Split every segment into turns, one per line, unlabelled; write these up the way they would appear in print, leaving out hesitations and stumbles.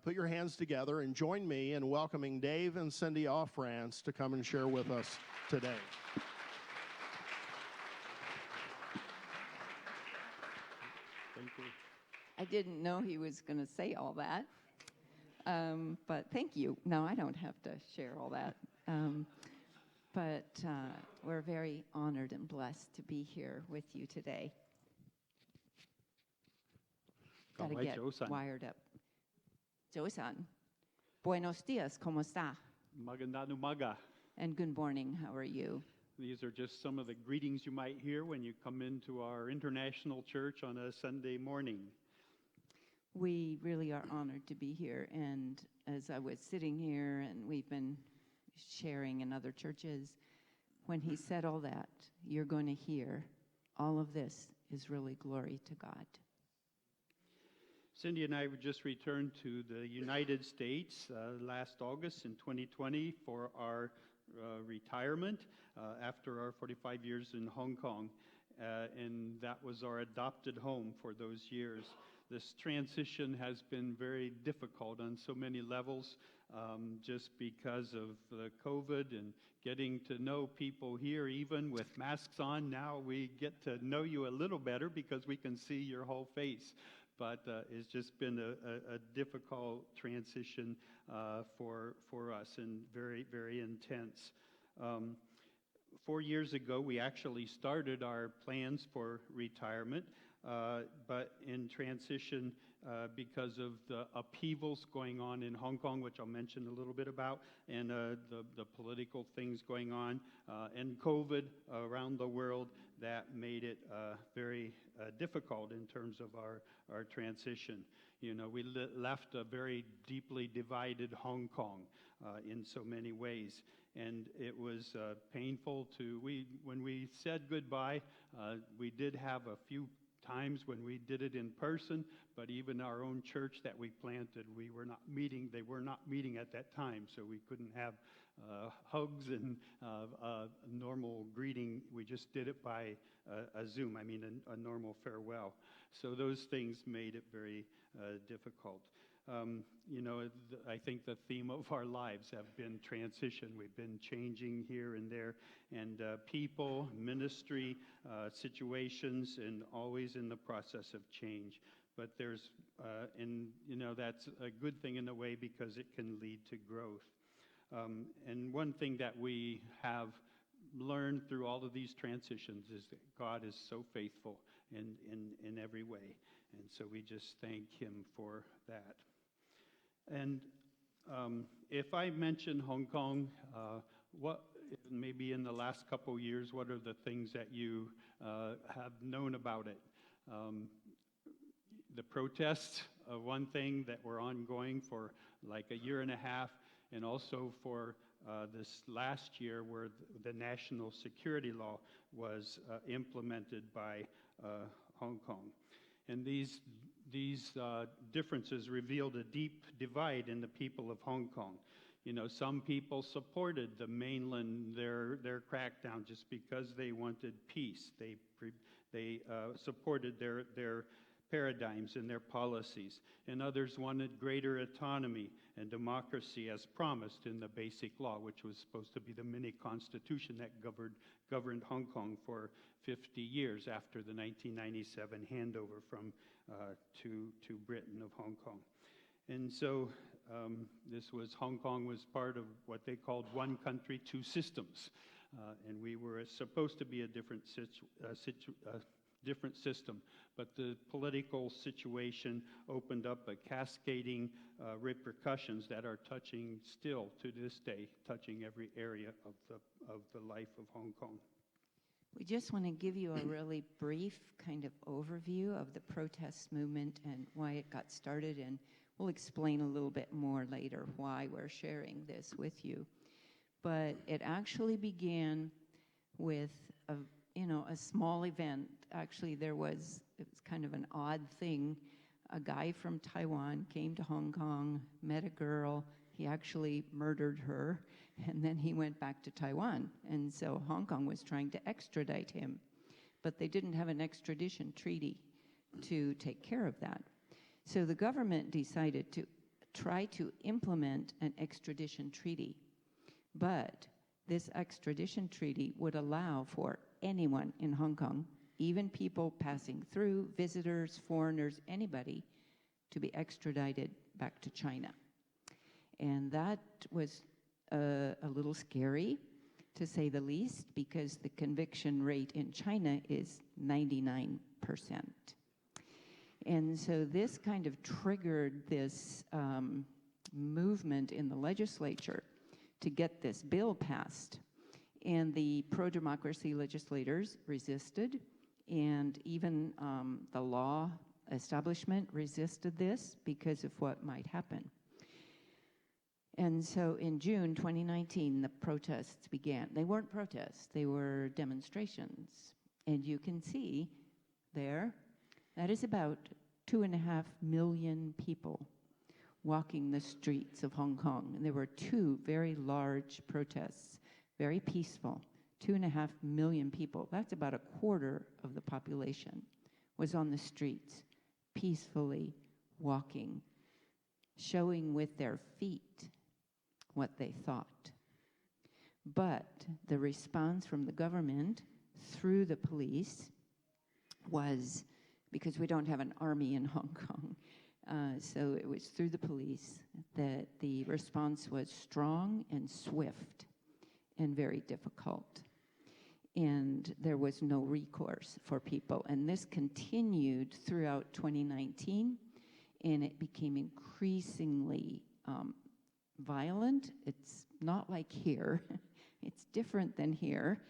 put your hands together and join me in welcoming Dave and Cindy Aufrances to come and share with us today.
Thank you.
I didn't know he was going to say all that, but thank you. No, I don't have to share all that. But we're very honored and blessed to be here with you today. Got to get wired up. Joe-san. Buenos dias, ¿cómo está?
Magandang umaga.
And good morning, how are you?
These are just some of the greetings you might hear when you come into our international church on a Sunday morning.
We really are honored to be here, and as I was sitting here and we've been sharing in other churches, when he said all that, you're going to hear all of this is really glory to God.
Cindy and I just returned to the United States last August in 2020 for our retirement after our 45 years in Hong Kong, and that was our adopted home for those years. This transition has been very difficult on so many levels, just because of the COVID and getting to know people here, even with masks on. Now we get to know you a little better because we can see your whole face. But it's just been a difficult transition for us, and very, very intense. 4 years ago, we actually started our plans for retirement, but in transition because of the upheavals going on in Hong Kong, which I'll mention a little bit about, and the political things going on, and COVID around the world, that made it very difficult in terms of our transition. You know, we left a very deeply divided Hong Kong in so many ways, and it was painful when we said goodbye, we did have a few times when we did it in person, but even our own church that we planted, they were not meeting at that time, so we couldn't have hugs and normal greeting. We just did it by a Zoom, a normal farewell. So those things made it very difficult. I think the theme of our lives have been transition. We've been changing here and there, and people, ministry, situations, and always in the process of change. But that's a good thing in a way because it can lead to growth. And one thing that we have learned through all of these transitions is that God is so faithful in every way. And so we just thank him for that. And if I mention Hong Kong, maybe in the last couple years, what are the things that you have known about it? The protests, one thing that were ongoing for like a year and a half, and also for this last year where the national security law was implemented by Hong Kong. And these differences revealed a deep divide in the people of Hong Kong. You know, some people supported the mainland, their crackdown, just because they wanted peace. They supported their paradigms and their policies. And others wanted greater autonomy and democracy as promised in the Basic Law, which was supposed to be the mini constitution that governed Hong Kong for 50 years after the 1997 handover to Britain of Hong Kong. And so Hong Kong was part of what they called one country, two systems. And we were supposed to be a different system, but the political situation opened up a cascading repercussions that are touching still to this day, touching every area of the life of Hong Kong.
We just want to give you a really brief kind of overview of the protest movement and why it got started, and we'll explain a little bit more later why we're sharing this with you. But it actually began with a small event. Actually, it was kind of an odd thing. A guy from Taiwan came to Hong Kong, met a girl. He actually murdered her, and then he went back to Taiwan. And so Hong Kong was trying to extradite him, but they didn't have an extradition treaty to take care of that. So the government decided to try to implement an extradition treaty. But this extradition treaty would allow for anyone in Hong Kong, even people passing through, visitors, foreigners, anybody, to be extradited back to China. And that was a little scary, to say the least, because the conviction rate in China is 99%. And so this kind of triggered this movement in the legislature to get this bill passed. And the pro-democracy legislators resisted, and even the law establishment resisted this because of what might happen. And so in June 2019, the protests began. They weren't protests, they were demonstrations. And you can see there, that is about 2.5 million people walking the streets of Hong Kong. And there were 2 very large protests, very peaceful, 2.5 million people. That's about a quarter of the population was on the streets, peacefully walking, showing with their feet what they thought. But the response from the government through the police was, because we don't have an army in Hong Kong, so it was through the police that the response was strong and swift and very difficult. And there was no recourse for people. And this continued throughout 2019, and it became increasingly violent. It's not like here. It's different than here.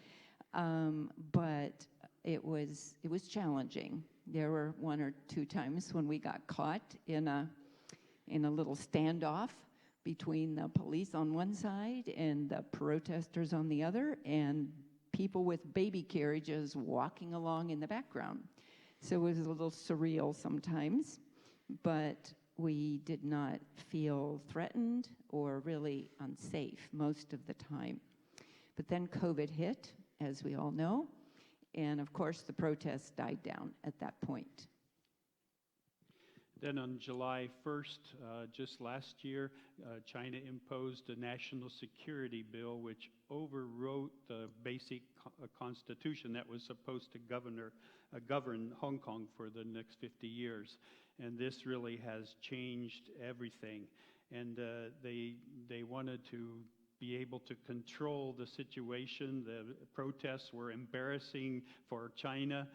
But it was challenging. There were 1 or 2 times when we got caught in a little standoff between the police on one side and the protesters on the other, and people with baby carriages walking along in the background. So it was a little surreal sometimes, but we did not feel threatened or really unsafe most of the time. But then COVID hit, as we all know, and of course the protests died down at that point.
Then on July 1st, just last year, China imposed a national security bill which overwrote the basic constitution that was supposed to govern Hong Kong for the next 50 years. And this really has changed everything. And they wanted to be able to control the situation. The protests were embarrassing for China,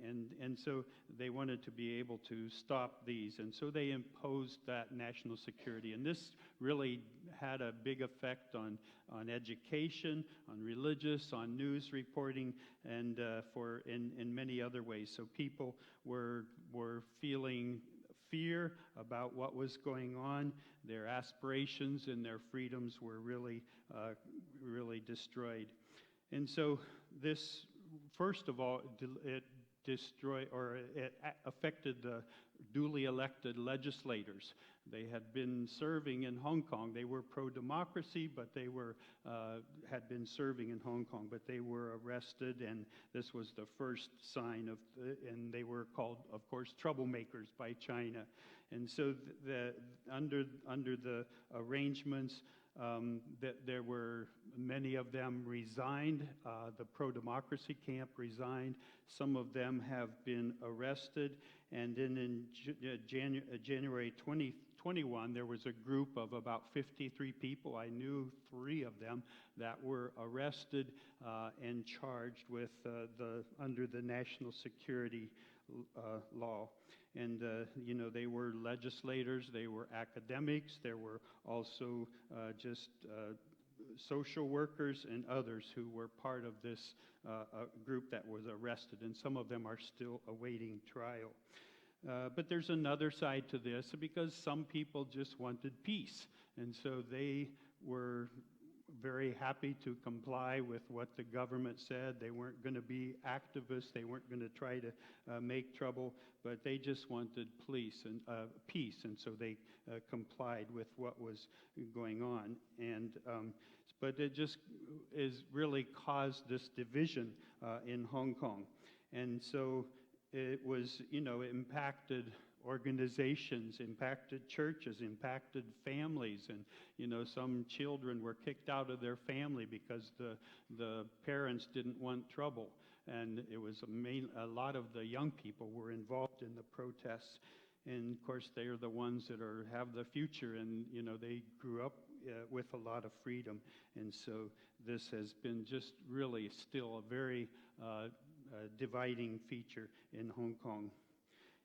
and so they wanted to be able to stop these. And so they imposed that national security. And this really had a big effect on education, on religious, on news reporting, and in many other ways. So people were feeling fear about what was going on. Their aspirations and their freedoms were really destroyed. And so this, first of all, it affected the duly elected legislators. They had been serving in Hong Kong. They were pro-democracy, but they had been serving in Hong Kong, but they were arrested, and this was the first sign of, and they were called, of course, troublemakers by China. And so under the arrangements, that there were many of them resigned. The pro-democracy camp resigned. Some of them have been arrested. And then in January 2021, there was a group of about 53 people. I knew 3 of them that were arrested and charged with under the national security law. And, they were legislators, they were academics, there were also just social workers and others who were part of this group that was arrested, and some of them are still awaiting trial. But there's another side to this, because some people just wanted peace, and so they were very happy to comply with what the government said. They weren't going to be activists. They weren't going to try to make trouble, but they just wanted peace, and so they complied with what was going on. And but it just is really caused this division in Hong Kong, and so it was, it impacted organizations, impacted churches, impacted families, and some children were kicked out of their family because the parents didn't want trouble, and it was a lot of the young people were involved in the protests, and of course they are the ones that have the future, and they grew up with a lot of freedom, and so this has been just really still a very dividing feature in Hong Kong.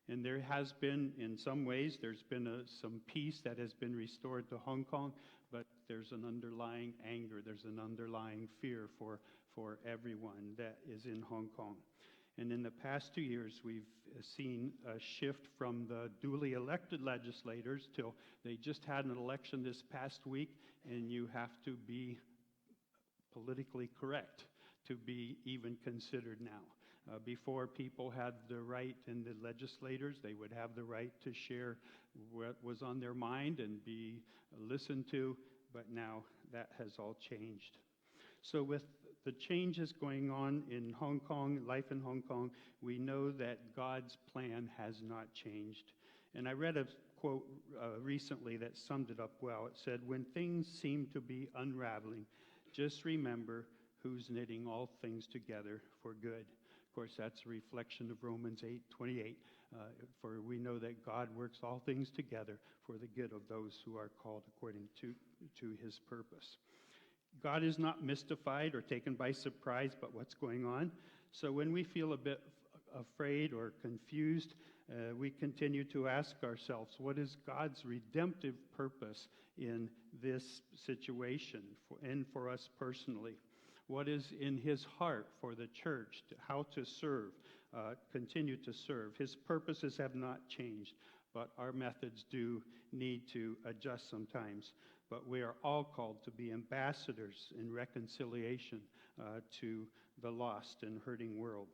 And there has been, in some ways, there's been some peace that has been restored to Hong Kong, but there's an underlying anger, there's an underlying fear for everyone that is in Hong Kong. And in the past 2 years, we've seen a shift from the duly elected legislators till they just had an election this past week, and you have to be politically correct to be even considered now. Before, people had the right, and the legislators, they would have the right to share what was on their mind and be listened to, but now that has all changed. So with the changes going on in Hong Kong, life in Hong Kong, we know that God's plan has not changed. And I read a quote recently that summed it up well. It said, "When things seem to be unraveling, just remember who's knitting all things together for good." Of course, that's a reflection of Romans 8:28, for we know that God works all things together for the good of those who are called according to his purpose. God is not mystified or taken by surprise by what's going on. So when we feel a bit afraid or confused, we continue to ask ourselves, what is God's redemptive purpose in this situation and for us personally? What is in his heart for the church, how to serve, continue to serve? His purposes have not changed, but our methods do need to adjust sometimes. But we are all called to be ambassadors in reconciliation to the lost and hurting world.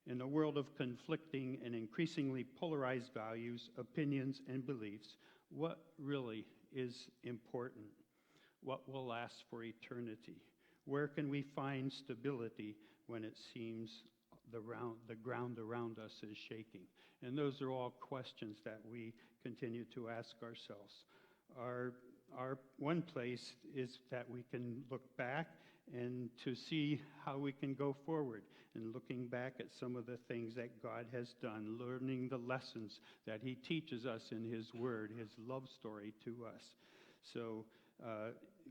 In a world of conflicting and increasingly polarized values, opinions, and beliefs, what really is important? What will last for eternity? Where can we find stability when it seems the ground around us is shaking? And those are all questions that we continue to ask ourselves. Our one place is that we can look back and to see how we can go forward, and looking back at some of the things that God has done, learning the lessons that he teaches us in his word, his love story to us. So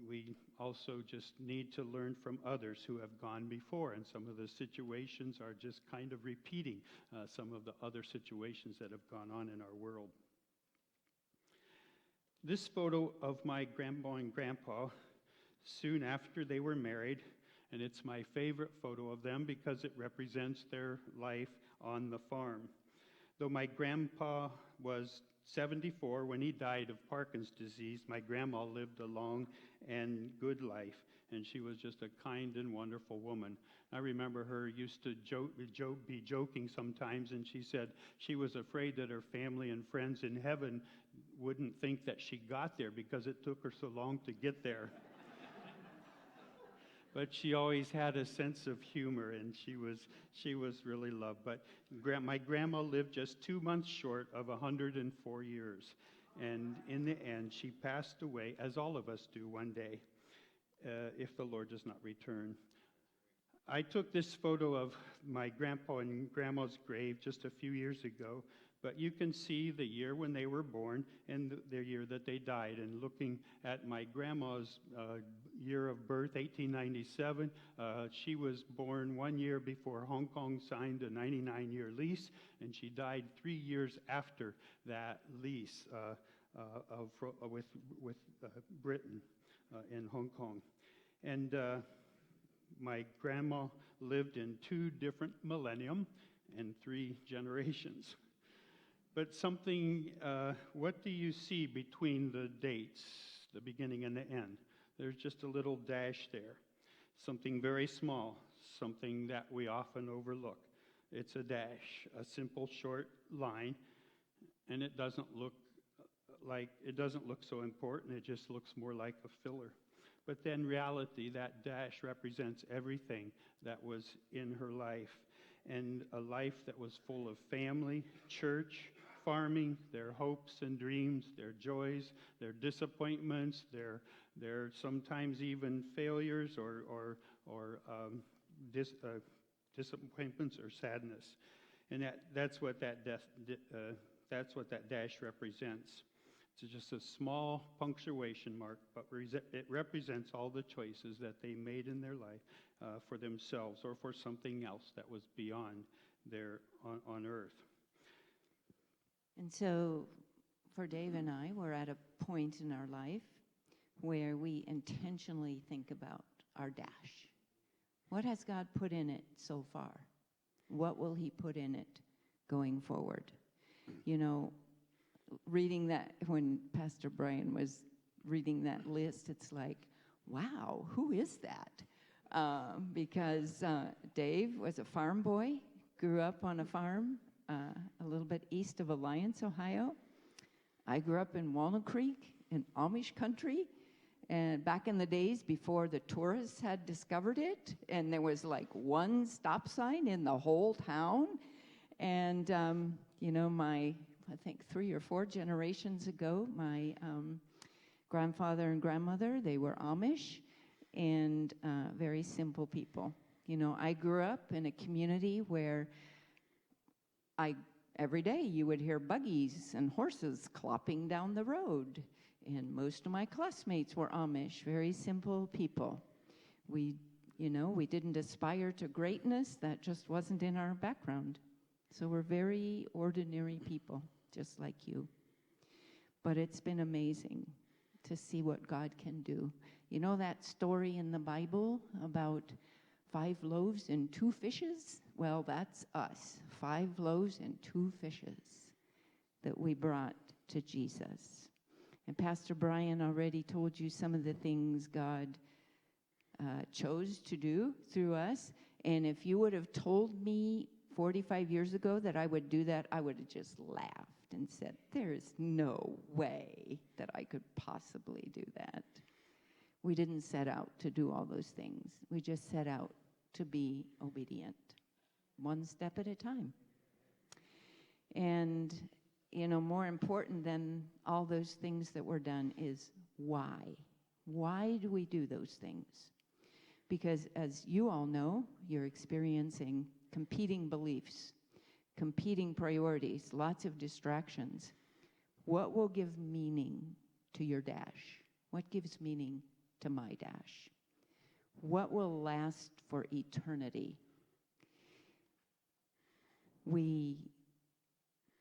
we also just need to learn from others who have gone before, and some of the situations are just kind of repeating some of the other situations that have gone on in our world. This photo of my grandma and grandpa soon after they were married, and it's my favorite photo of them because it represents their life on the farm. Though my grandpa was 74 when he died of Parkinson's disease, my grandma lived a long and good life, and she was just a kind and wonderful woman. I remember her used to be joking sometimes, and she said she was afraid that her family and friends in heaven wouldn't think that she got there because it took her so long to get there. But she always had a sense of humor, and she was really loved. But my grandma lived just 2 months short of 104 years. And in the end, she passed away, as all of us do one day, if the Lord does not return. I took this photo of my grandpa and grandma's grave just a few years ago, but you can see the year when they were born and the year that they died. And looking at my grandma's year of birth, 1897, she was born 1 year before Hong Kong signed a 99-year lease, and she died 3 years after that lease with Britain in Hong Kong. And my grandma lived in 2 different millennium and 3 generations. But what do you see between the dates, the beginning and the end? There's just a little dash there, something very small, something that we often overlook. It's a dash, a simple short line, and it doesn't look so important. It just looks more like a filler. But then reality, that dash represents everything that was in her life, and a life that was full of family, church, farming, their hopes and dreams, their joys, their disappointments, their sometimes even failures or disappointments or sadness. And that's what that dash represents. It's just a small punctuation mark, but it represents all the choices that they made in their life for themselves or for something else that was beyond their on earth.
And so for Dave and I, we're at a point in our life where we intentionally think about our dash. What has God put in it so far? What will he put in it going forward? You know, reading that, when Pastor Brian was reading that list, it's like, wow, who is that? Because Dave was a farm boy, grew up on a farm a little bit east of Alliance, Ohio. I grew up in Walnut Creek in Amish country, and back in the days before the tourists had discovered it, and there was like one stop sign in the whole town. And, you know, I think 3 or 4 generations ago, my grandfather and grandmother, they were Amish and very simple people. You know, I grew up in a community where every day you would hear buggies and horses clopping down the road. And most of my classmates were Amish, very simple people. We didn't aspire to greatness. That just wasn't in our background. So we're very ordinary people, just like you. But it's been amazing to see what God can do. You know that story in the Bible about 5 loaves and 2 fishes? Well, that's us. 5 loaves and 2 fishes that we brought to Jesus. And Pastor Brian already told you some of the things God chose to do through us. And if you would have told me 45 years ago that I would do that, I would have just laughed and said, there's no way that I could possibly do that. We didn't set out to do all those things. We just set out to be obedient, one step at a time. And, you know, more important than all those things that were done is why. Why do we do those things? Because as you all know, you're experiencing competing beliefs, competing priorities, lots of distractions. What will give meaning to your dash? What gives meaning to my dash? What will last for eternity? We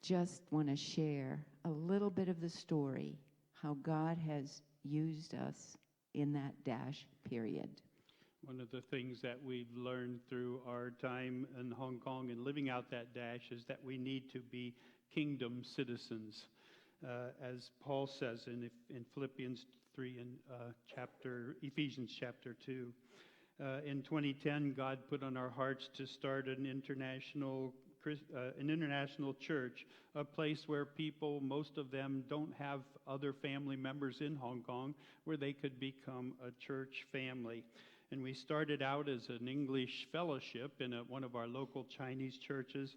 just want to share a little bit of the story, how God has used us in that dash period.
One of the things that we've learned through our time in Hong Kong and living out that dash is that we need to be kingdom citizens. As Paul says in Philippians 3 and Ephesians chapter 2. In 2010, God put on our hearts to start an international church, a place where people, most of them, don't have other family members in Hong Kong, where they could become a church family. And we started out as an English fellowship in one of our local Chinese churches.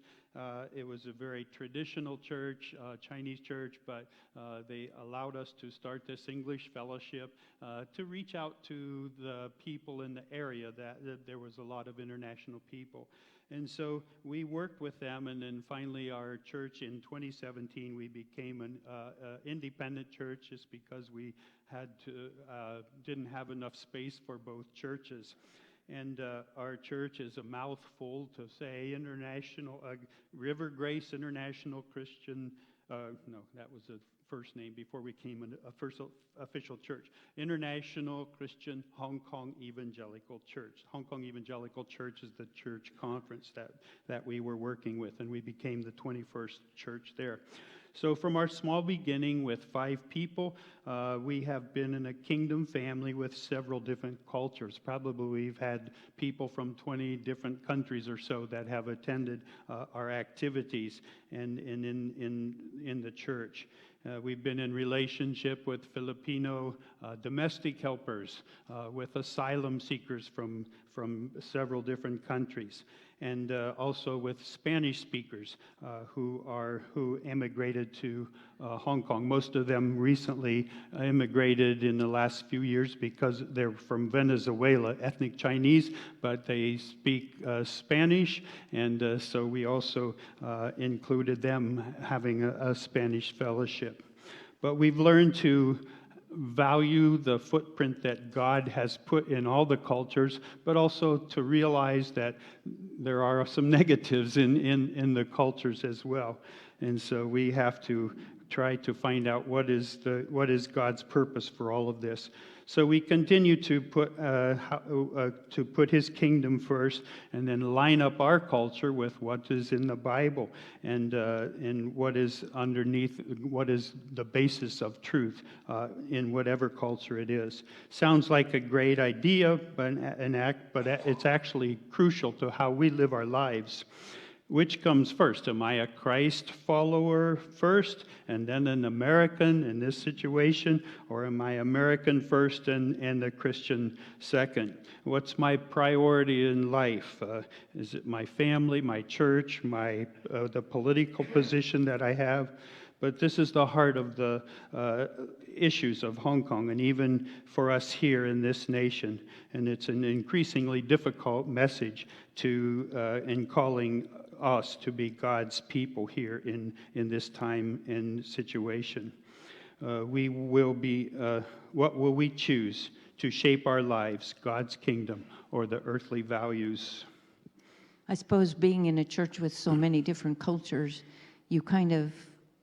It was a very traditional church, Chinese church, but they allowed us to start this English fellowship to reach out to the people in the area that there was a lot of international people. And so we worked with them, and then finally our church in 2017, we became an independent church just because we didn't have enough space for both churches. And our church is a mouthful to say River Grace International Christian, no, that was the first name before we became an official church. International Christian Hong Kong Evangelical Church. Hong Kong Evangelical Church is the church conference that we were working with, and we became the 21st church there. So from our small beginning with 5 people, we have been in a kingdom family with several different cultures. Probably we've had people from 20 different countries or so that have attended our activities and in the church. We've been in relationship with Filipino domestic helpers, with asylum seekers from several different countries. and also with Spanish speakers who immigrated to Hong Kong. Most of them recently immigrated in the last few years because they're from Venezuela, ethnic Chinese, but they speak Spanish, and so we also included them having a Spanish fellowship. But we've learned to value the footprint that God has put in all the cultures, but also to realize that there are some negatives in the cultures as well. And so we have to try to find out what is God's purpose for all of this. So we continue to put His kingdom first, and then line up our culture with what is in the Bible, and what is underneath, what is the basis of truth in whatever culture it is. Sounds like a great idea, but it's actually crucial to how we live our lives. Which comes first? Am I a Christ follower first and then an American in this situation? Or am I American first and a Christian second? What's my priority in life? Is it my family, my church, the political position that I have? But this is the heart of the issues of Hong Kong, and even for us here in this nation. And it's an increasingly difficult message in calling us to be God's people here in this time and situation. What will we choose to shape our lives, God's kingdom or the earthly values?
I suppose being in a church with so many different cultures, you kind of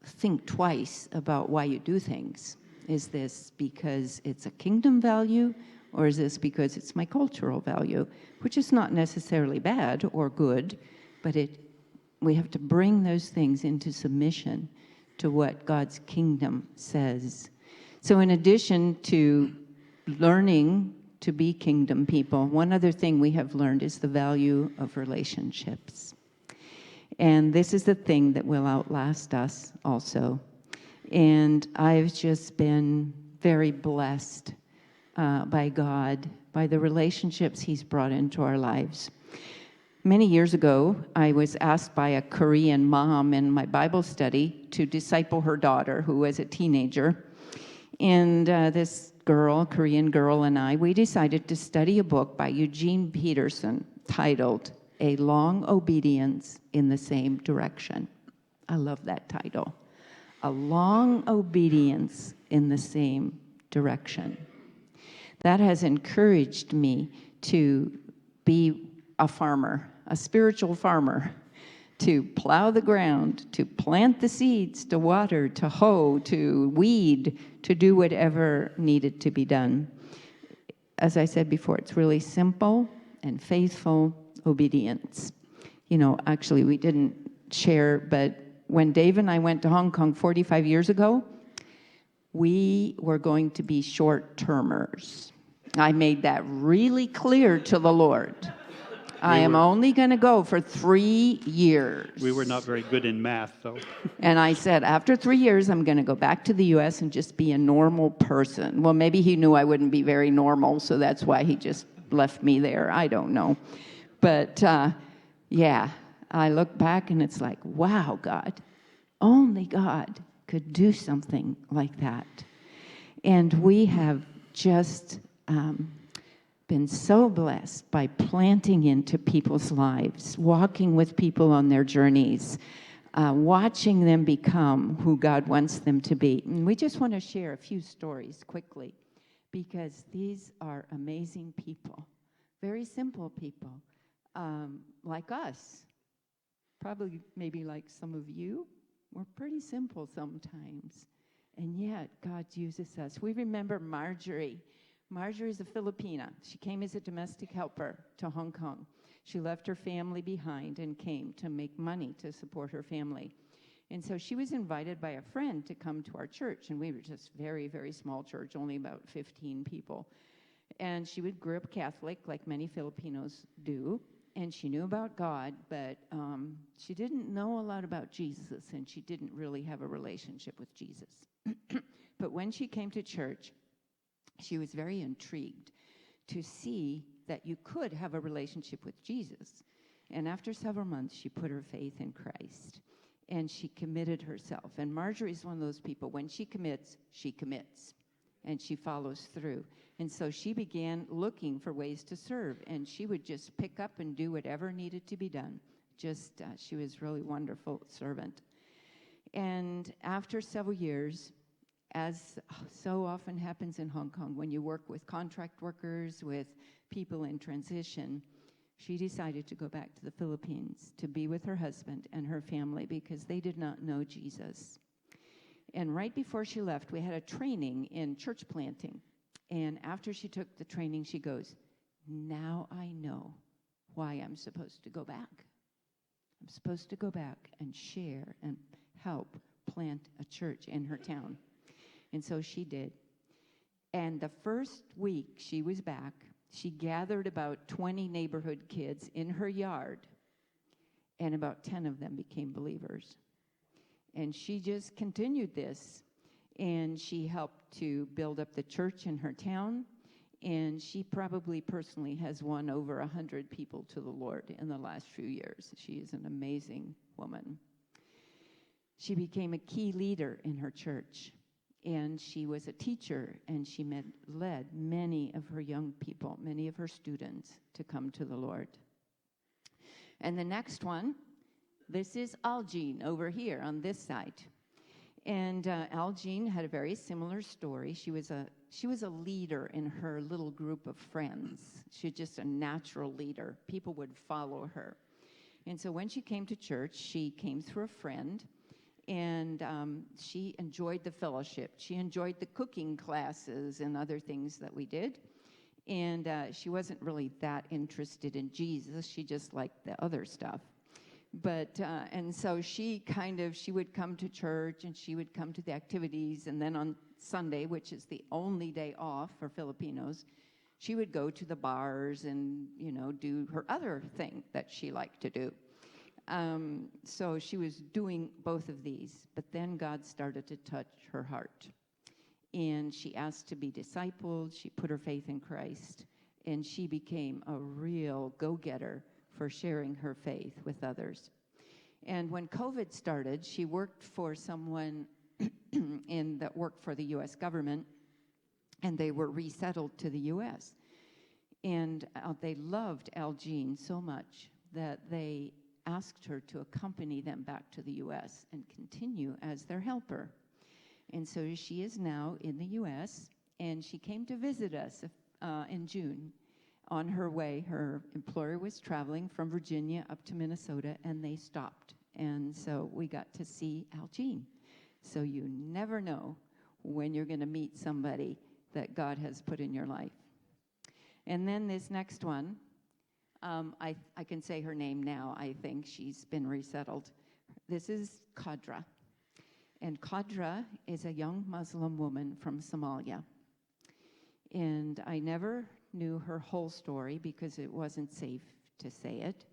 think twice about why you do things. Is this because it's a kingdom value, or is this because it's my cultural value, which is not necessarily bad or good, but we have to bring those things into submission to what God's kingdom says. So in addition to learning to be kingdom people, one other thing we have learned is the value of relationships. And this is the thing that will outlast us also. And I've just been very blessed by God, by the relationships He's brought into our lives. Many years ago, I was asked by a Korean mom in my Bible study to disciple her daughter, who was a teenager. And this girl, Korean girl, and we decided to study a book by Eugene Peterson titled A Long Obedience in the Same Direction. I love that title. A Long Obedience in the Same Direction. That has encouraged me to be a farmer, a spiritual farmer, to plow the ground, to plant the seeds, to water, to hoe, to weed, to do whatever needed to be done. As I said before, it's really simple and faithful obedience. You know, actually, we didn't share, but when Dave and I went to Hong Kong 45 years ago, we were going to be short-termers. I made that really clear to the Lord. I am only going to go for 3 years.
We were not very good in math, though.
And I said, after 3 years, I'm going to go back to the U.S. and just be a normal person. Well, maybe he knew I wouldn't be very normal, so that's why he just left me there. I don't know. But, yeah, I look back and it's like, wow, God, only God could do something like that. And we have just been so blessed by planting into people's lives, walking with people on their journeys, watching them become who God wants them to be. And we just want to share a few stories quickly, because these are amazing people, very simple people, like us, probably maybe like some of you. We're pretty simple sometimes, and yet God uses us. We remember Marjorie. Marjorie is a Filipina. She came as a domestic helper to Hong Kong. She left her family behind and came to make money to support her family. And so she was invited by a friend to come to our church, and we were just very, very small church, only about 15 people. And she grew up Catholic, like many Filipinos do, and she knew about God, but she didn't know a lot about Jesus, and she didn't really have a relationship with Jesus. But when she came to church, she was very intrigued to see that you could have a relationship with Jesus. And after several months, she put her faith in Christ. And she committed herself. And Marjorie's one of those people, when she commits. And she follows through. And so she began looking for ways to serve. And she would just pick up and do whatever needed to be done. She was really wonderful servant. And after several years, as so often happens in Hong Kong, when you work with contract workers, with people in transition, she decided to go back to the Philippines to be with her husband and her family because they did not know Jesus. And right before she left, we had a training in church planting. And after she took the training, she goes, "Now I know why I'm supposed to go back. I'm supposed to go back and share and help plant a church in her town." And so she did. And the first week she was back, she gathered about 20 neighborhood kids in her yard, and about 10 of them became believers. And she just continued this, and she helped to build up the church in her town, and she probably personally has won over 100 people to the Lord in the last few years. She is an amazing woman. She became a key leader in her church, and she was a teacher, and she led many of her young people, many of her students, to come to the Lord. And the next one, this is Aljean over here on this side. And Aljean had a very similar story. She was a leader in her little group of friends. She was just a natural leader. People would follow her. And so when she came to church, she came through a friend, and she enjoyed the fellowship. She enjoyed the cooking classes and other things that we did. And she wasn't really that interested in Jesus. She just liked the other stuff. But, and so she would come to church, and she would come to the activities, and then on Sunday, which is the only day off for Filipinos, she would go to the bars and, do her other thing that she liked to do. So she was doing both of these, but then God started to touch her heart. And she asked to be discipled. She put her faith in Christ, and she became a real go-getter for sharing her faith with others. And when COVID started, she worked for someone that worked for the U.S. government, and they were resettled to the U.S. And they loved Aljean so much that they asked her to accompany them back to the U.S. and continue as their helper. And so she is now in the U.S., and she came to visit us in June. On her way, her employer was traveling from Virginia up to Minnesota, and they stopped. And so we got to see Aljean. So you never know when you're going to meet somebody that God has put in your life. And then this next one, I can say her name now. I think she's been resettled. This is Khadra. And Khadra is a young Muslim woman from Somalia. And I never knew her whole story because it wasn't safe to say it,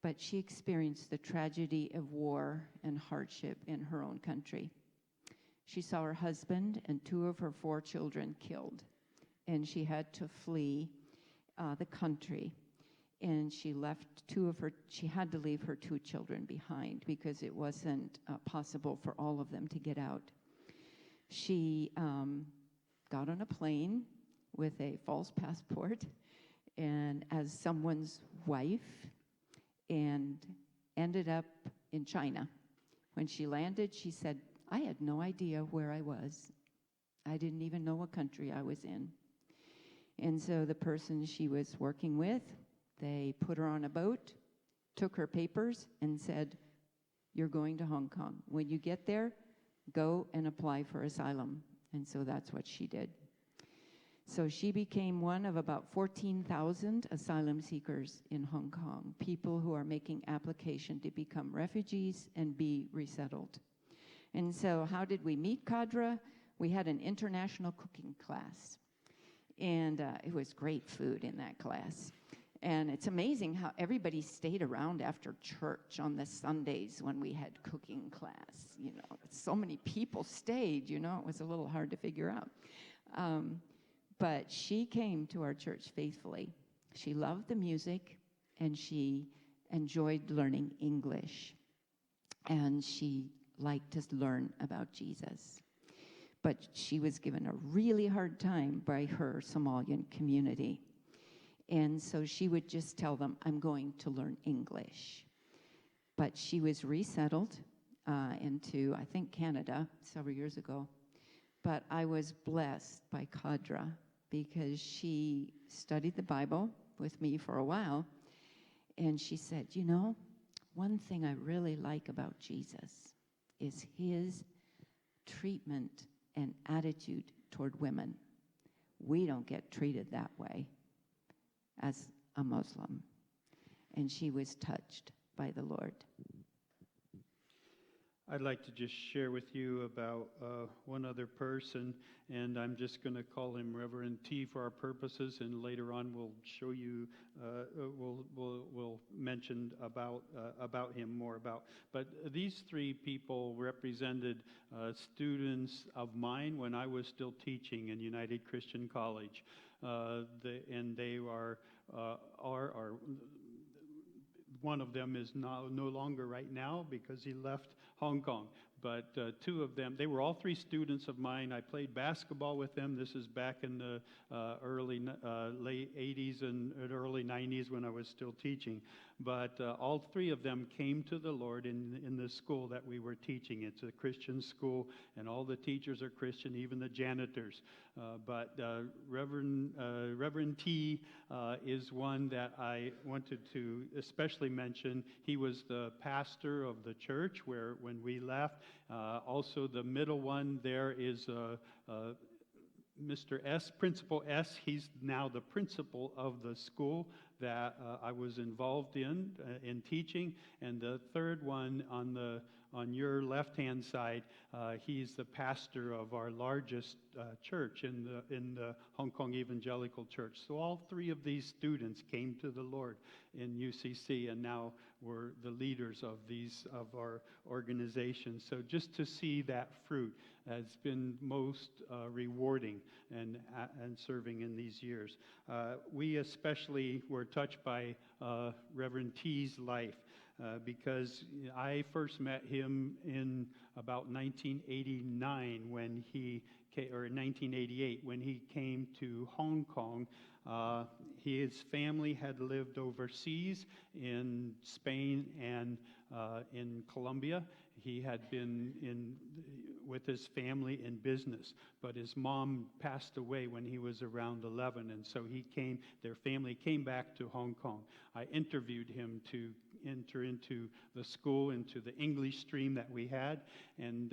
but she experienced the tragedy of war and hardship in her own country. She saw her husband and 2 of her 4 children killed, and she had to flee the country. And she had to leave her 2 children behind because it wasn't possible for all of them to get out. She got on a plane with a false passport and as someone's wife, and ended up in China. When she landed, she said, "I had no idea where I was. I didn't even know what country I was in." And so the person she was working with, they put her on a boat, took her papers, and said, "You're going to Hong Kong. When you get there, go and apply for asylum." And so that's what she did. So she became one of about 14,000 asylum seekers in Hong Kong, people who are making application to become refugees and be resettled. And so how did we meet Khadra? We had an international cooking class, and it was great food in that class. And it's amazing how everybody stayed around after church on the Sundays when we had cooking class. So many people stayed, it was a little hard to figure out. But she came to our church faithfully. She loved the music, and she enjoyed learning English, and she liked to learn about Jesus. But she was given a really hard time by her Somalian community. And so she would just tell them, I'm going to learn English. But she was resettled into, I think, Canada several years ago. But I was blessed by Kadra because she studied the Bible with me for a while. And she said, you know, one thing I really like about Jesus is his treatment and attitude toward women. We don't get treated that way as a Muslim. And she was touched by the Lord.
I'd like to just share with you about one other person, and I'm just going to call him Reverend T for our purposes, and later on we'll show you, we'll mention about him more about. But these three people represented students of mine when I was still teaching in United Christian College, and they are one of them is no longer right now because he left Hong Kong. But two of them, they were all three students of mine. I played basketball with them. This is back in the late 80s and early 90s when I was still teaching. But all three of them came to the Lord in the school that we were teaching. It's a Christian school, and all the teachers are Christian, even the janitors. But Reverend T is one that I wanted to especially mention. He was the pastor of the church when we left. Also, the middle one there is Mr. S, Principal S. He's now the principal of the school that I was involved in teaching. And the third one on your left-hand side, he's the pastor of our largest church in the Hong Kong Evangelical Church. So all three of these students came to the Lord in UCC, and now we're the leaders of our organizations. So just to see that fruit has been most rewarding and serving in these years. We especially were touched by Reverend T's life. Because I first met him in about 1989 when he came, or 1988 when he came to Hong Kong. His family had lived overseas in Spain and in Colombia. He had been with his family in business, but his mom passed away when he was around 11, and so their family came back to Hong Kong. I interviewed him to enter into the school, into the English stream that we had, and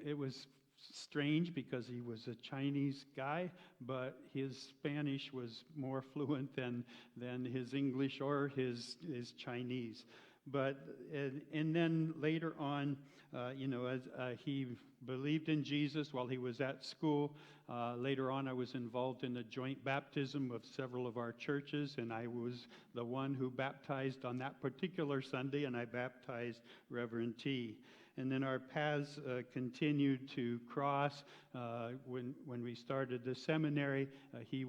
it was strange because he was a Chinese guy, but his Spanish was more fluent than his English or his Chinese. But and then later on, as he believed in Jesus while he was at school. Later on, I was involved in a joint baptism of several of our churches, and I was the one who baptized on that particular Sunday, and I baptized Reverend T. And then our paths continued to cross. When we started the seminary, he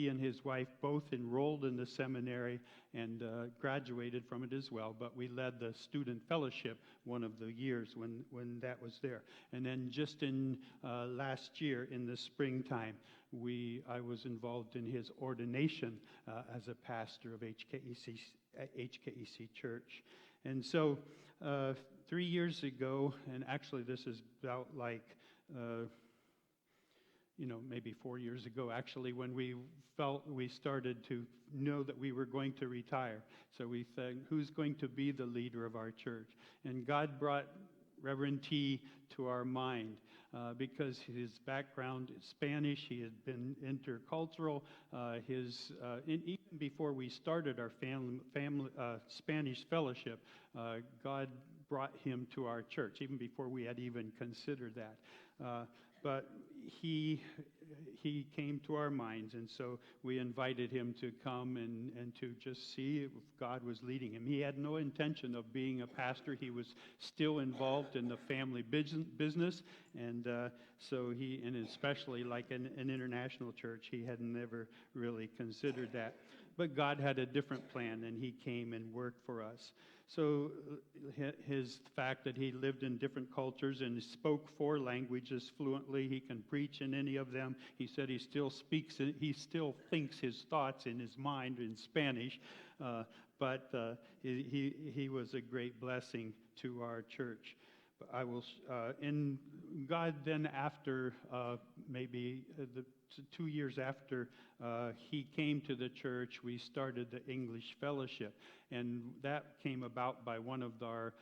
and his wife both enrolled in the seminary and graduated from it as well. But we led the student fellowship one of the years when that was there. And then just in last year, in the springtime, I was involved in his ordination as a pastor of HKEC Church. And so 3 years ago, and actually this is about maybe 4 years ago, actually, when we felt we started to know that we were going to retire. So we said, who's going to be the leader of our church? And God brought Reverend T to our mind because his background is Spanish. He had been intercultural. Even before we started our family Spanish fellowship, God brought him to our church, even before we had even considered that. But he came to our minds, and so we invited him to come and to just see if God was leading him. He had no intention of being a pastor. He was still involved in the family business, and and especially like an international church, he had never really considered that. but God had a different plan, and he came and worked for us. So his fact that he lived in different cultures and spoke 4 languages fluently, he can preach in any of them. He said he still thinks his thoughts in his mind in Spanish, but he was a great blessing to our church. I will, in God then after, maybe 2 years after he came to the church, we started the English Fellowship. And that came about by one of our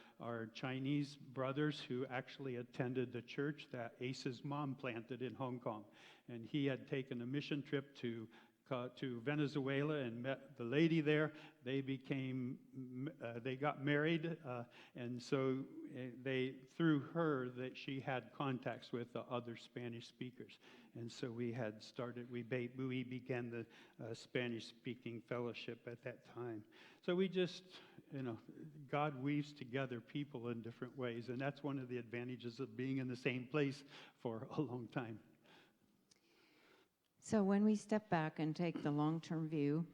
Chinese brothers who actually attended the church that Ace's mom planted in Hong Kong. And he had taken a mission trip to Venezuela and met the lady there. They got married, and so through her, that she had contacts with the other Spanish speakers. And so we began the Spanish-speaking fellowship at that time. So we just, God weaves together people in different ways, and that's one of the advantages of being in the same place for a long time.
So when we step back and take the long-term view,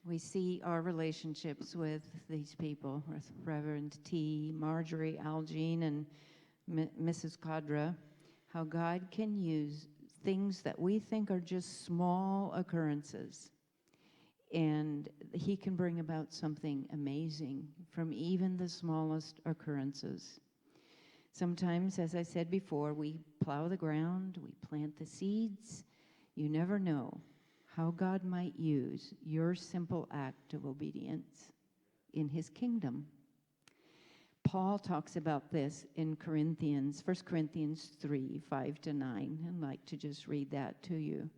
we see our relationships with these people, with Reverend T, Marjorie, Algene, and Mrs. Cadra, how God can use things that we think are just small occurrences, and he can bring about something amazing from even the smallest occurrences. Sometimes, as I said before, we plow the ground, we plant the seeds. You never know how God might use your simple act of obedience in his kingdom. Paul talks about this in 1 Corinthians 3, 5-9. I'd like to just read that to you.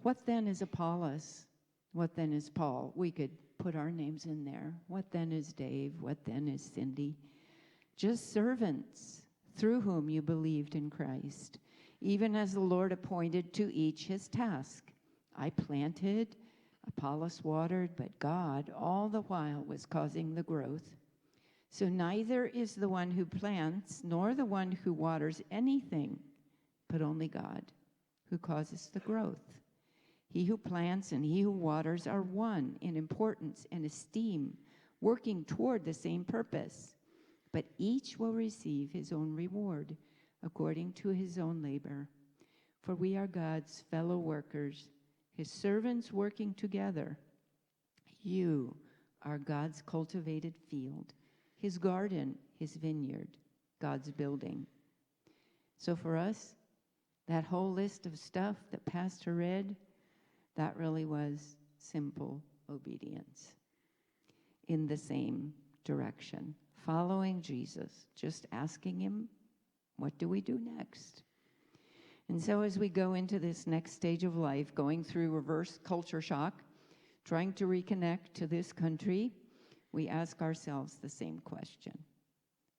What then is Apollos? What then is Paul? We could put our names in there. What then is Dave? What then is Cindy? Just servants through whom you believed in Christ, even as the Lord appointed to each his task. I planted, Apollos watered, but God all the while was causing the growth. So neither is the one who plants nor the one who waters anything, but only God who causes the growth. He who plants and he who waters are one in importance and esteem, working toward the same purpose. But each will receive his own reward according to his own labor. For we are God's fellow workers, his servants working together. You are God's cultivated field, his garden, his vineyard, God's building. So for us, that whole list of stuff that Pastor read, that really was simple obedience in the same direction, following Jesus, just asking him, what do we do next? And so as we go into this next stage of life, going through reverse culture shock, trying to reconnect to this country, we ask ourselves the same question.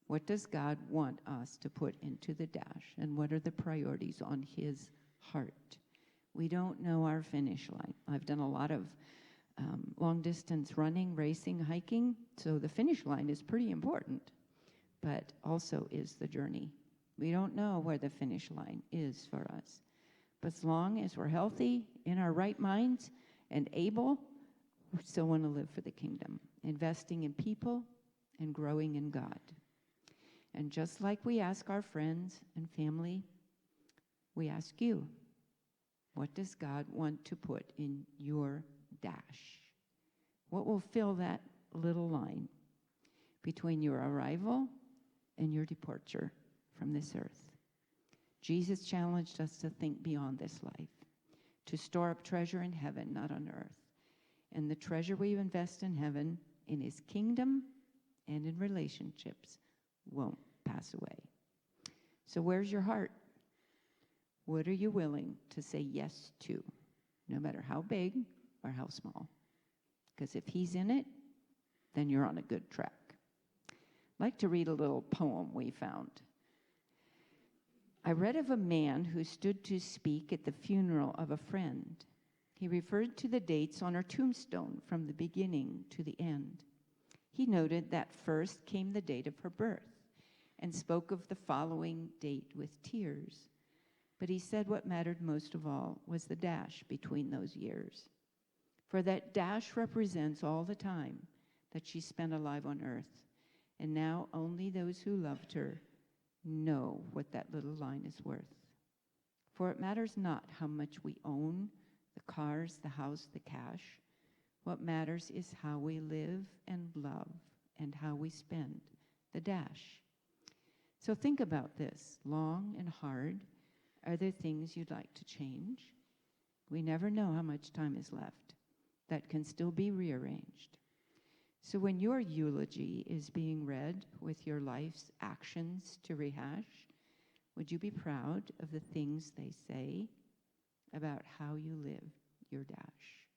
What does God want us to put into the dash? And what are the priorities on his heart? We don't know our finish line. I've done a lot of long-distance running, racing, hiking, so the finish line is pretty important, but also is the journey. We don't know where the finish line is for us. But as long as we're healthy, in our right minds, and able, we still want to live for the kingdom, investing in people and growing in God. And just like we ask our friends and family, we ask you, what does God want to put in your dash? What will fill that little line between your arrival and your departure from this earth? Jesus challenged us to think beyond this life, to store up treasure in heaven, not on earth. And the treasure we invest in heaven, in his kingdom and in relationships, won't pass away. So where's your heart? What are you willing to say yes to, no matter how big or how small? Because if he's in it, then you're on a good track. I'd like to read a little poem we found. I read of a man who stood to speak at the funeral of a friend. He referred to the dates on her tombstone from the beginning to the end. He noted that first came the date of her birth and spoke of the following date with tears. But he said what mattered most of all was the dash between those years. For that dash represents all the time that she spent alive on earth. And now only those who loved her know what that little line is worth. For it matters not how much we own, the cars, the house, the cash. What matters is how we live and love and how we spend the dash. So think about this. Long and hard, are there things you'd like to change? We never know how much time is left. That can still be rearranged. So when your eulogy is being read with your life's actions to rehash, would you be proud of the things they say about how you live your dash?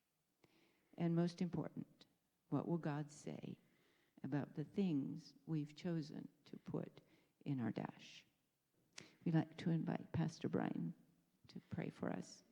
And most important, what will God say about the things we've chosen to put in our dash? We'd like to invite Pastor Brian to pray for us.